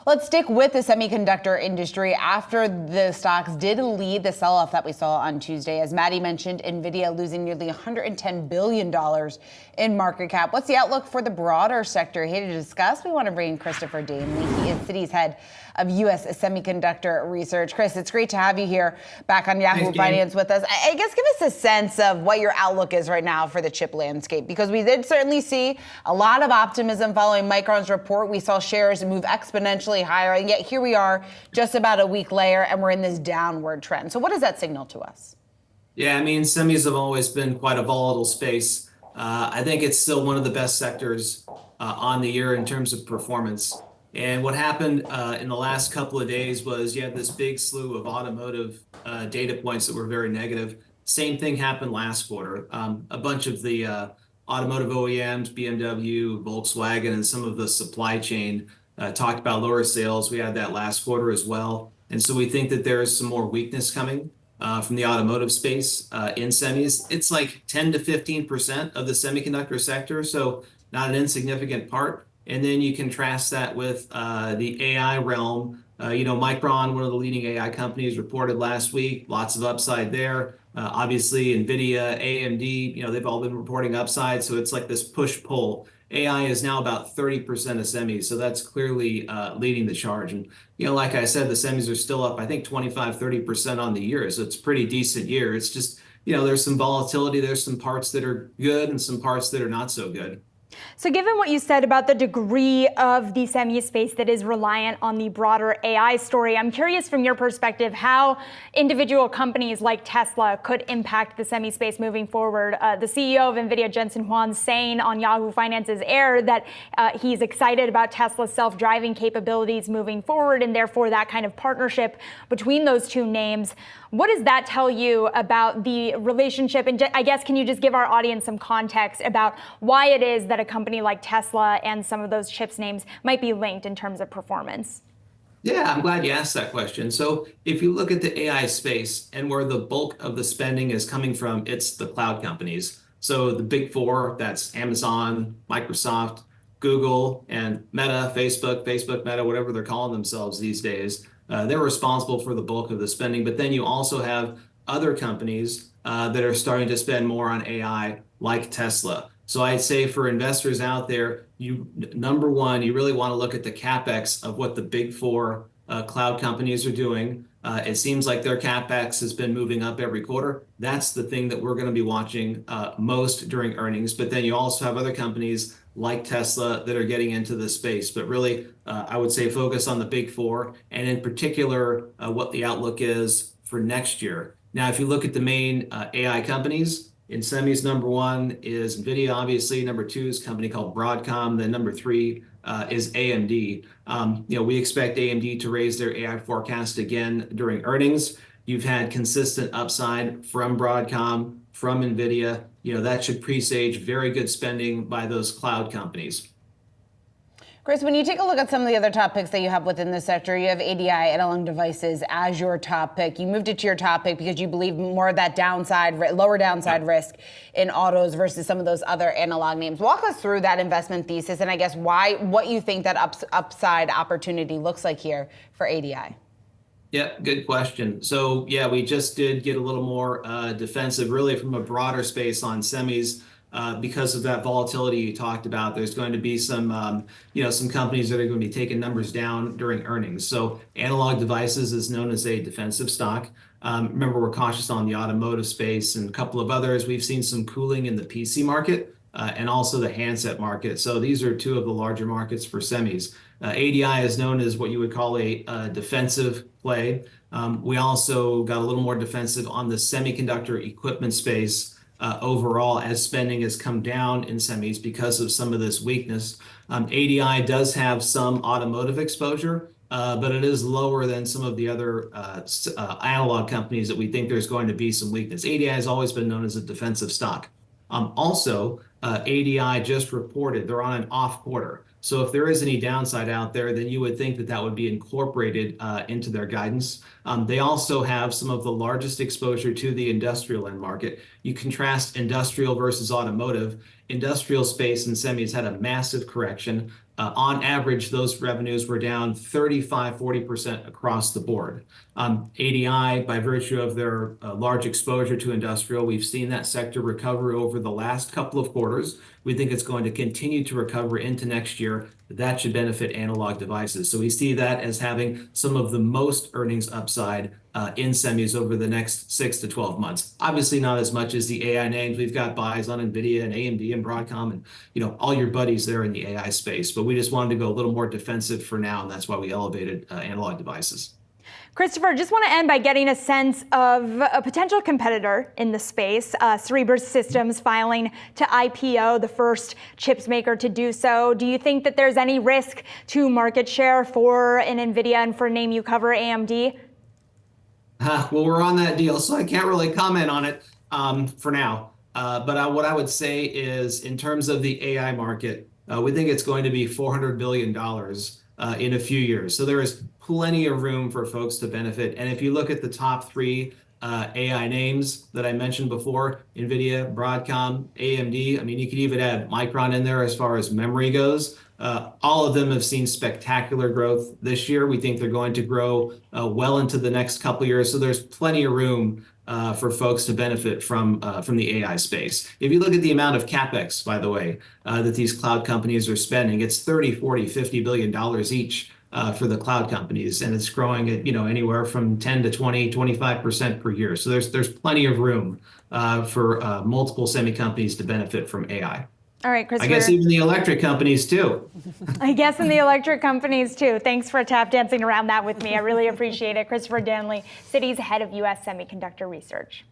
Let's stick with the semiconductor industry after the stocks did lead the sell-off that we saw on Tuesday. As Maddie mentioned, NVIDIA losing nearly $110 billion in market cap. What's the outlook for the broader sector? Here to discuss, we want to bring in Christopher Danely. He is Citi's head of U.S. Semiconductor Research. Chris, it's great to have you here back on Yahoo Finance with us. I guess give us a sense of what your outlook is right now for the chip landscape, because we did certainly see a lot of optimism following Micron's report. We saw shares move exponentially higher, and yet here we are just about a week later, and we're in this downward trend. So what does that signal to us? Yeah, I mean, semis have always been quite a volatile space. I think it's still one of the best sectors on the year in terms of performance. And what happened in the last couple of days was you had this big slew of automotive data points that were very negative. Same thing happened last quarter. A bunch of the automotive OEMs, BMW, Volkswagen, and some of the supply chain talked about lower sales. We had that last quarter as well. And so we think that there is some more weakness coming from the automotive space in semis. It's like 10 to 15% of the semiconductor sector, so not an insignificant part. And then you contrast that with the AI realm. Micron, one of the leading AI companies, reported last week, lots of upside there. Obviously, NVIDIA, AMD, they've all been reporting upside. So it's like this push-pull. AI is now about 30% of semis, so that's clearly leading the charge. And, like I said, the semis are still up, I think, 25-30% on the year. So it's a pretty decent year. It's just, there's some volatility. There's some parts that are good and some parts that are not so good. So given what you said about the degree of the semi space that is reliant on the broader AI story, I'm curious from your perspective how individual companies like Tesla could impact the semi space moving forward. The CEO of NVIDIA, Jensen Huang, saying on Yahoo Finance's air that he's excited about Tesla's self-driving capabilities moving forward, and therefore that kind of partnership between those two names. What does that tell you about the relationship? And I guess, can you just give our audience some context about why it is that a company like Tesla and some of those chips names might be linked in terms of performance? Yeah, I'm glad you asked that question. So if you look at the AI space and where the bulk of the spending is coming from, it's the cloud companies. So the big four, that's Amazon, Microsoft, Google, and Meta, Facebook, Meta, whatever they're calling themselves these days. They're responsible for the bulk of the spending. But then you also have other companies that are starting to spend more on AI, like Tesla. So I'd say for investors out there, number one, you really want to look at the capex of what the big four cloud companies are doing. It seems like their capex has been moving up every quarter. That's the thing that we're going to be watching most during earnings. But then you also have other companies like Tesla that are getting into the space. But really, I would say focus on the big four, and in particular, what the outlook is for next year. Now, if you look at the main AI companies, in semis, number one is NVIDIA, obviously. Number two is a company called Broadcom. Then number three is AMD. We expect AMD to raise their AI forecast again during earnings. You've had consistent upside from Broadcom, from NVIDIA. That should presage very good spending by those cloud companies. Chris, when you take a look at some of the other top picks that you have within the sector, you have ADI, Analog Devices, as your top pick. You moved it to your top pick because you believe more of that lower downside risk in autos versus some of those other analog names. Walk us through that investment thesis and I guess what you think that upside opportunity looks like here for ADI. Yeah, good question. So yeah, we just did get a little more defensive, really from a broader space on semis. Because of that volatility you talked about, there's going to be some companies that are going to be taking numbers down during earnings. So Analog Devices is known as a defensive stock. Remember, we're cautious on the automotive space and a couple of others. We've seen some cooling in the PC market and also the handset market. So these are two of the larger markets for semis. ADI is known as what you would call a defensive play. We also got a little more defensive on the semiconductor equipment space. Overall, as spending has come down in semis because of some of this weakness. ADI does have some automotive exposure, but it is lower than some of the other analog companies that we think there's going to be some weakness. ADI has always been known as a defensive stock. Also, ADI just reported they're on an off quarter. So if there is any downside out there, then you would think that that would be incorporated into their guidance. They also have some of the largest exposure to the industrial end market. You contrast industrial versus automotive. Industrial space and semis had a massive correction. On average, those revenues were down 35–40% across the board. ADI, by virtue of their large exposure to industrial, we've seen that sector recover over the last couple of quarters. We think it's going to continue to recover into next year. That should benefit analog devices. So we see that as having some of the most earnings upside in semis over the next 6 to 12 months. Obviously not as much as the AI names. We've got buys on NVIDIA and AMD and Broadcom and all your buddies there in the AI space. But we just wanted to go a little more defensive for now, and that's why we elevated analog devices. Christopher, just want to end by getting a sense of a potential competitor in the space, Cerebras Systems filing to IPO, the first chips maker to do so. Do you think that there's any risk to market share for an NVIDIA and for a name you cover, AMD? Well, we're on that deal, so I can't really comment on it for now. But what I would say is, in terms of the AI market, we think it's going to be $400 billion in a few years. So there is plenty of room for folks to benefit. And if you look at the top three AI names that I mentioned before, NVIDIA, Broadcom, AMD, I mean, you could even add Micron in there as far as memory goes. All of them have seen spectacular growth this year. We think they're going to grow well into the next couple of years. So there's plenty of room for folks to benefit from the AI space. If you look at the amount of capex, by the way, that these cloud companies are spending, it's $30, $40, $50 billion each for the cloud companies, and it's growing at anywhere from 10 to 20, 25% per year. So there's plenty of room for multiple semi companies to benefit from AI. All right, Christopher. I guess even the electric companies too. I guess in the electric companies too. Thanks for tap dancing around that with me. I really appreciate it. Christopher Danley, Citi's head of U.S. Semiconductor Research.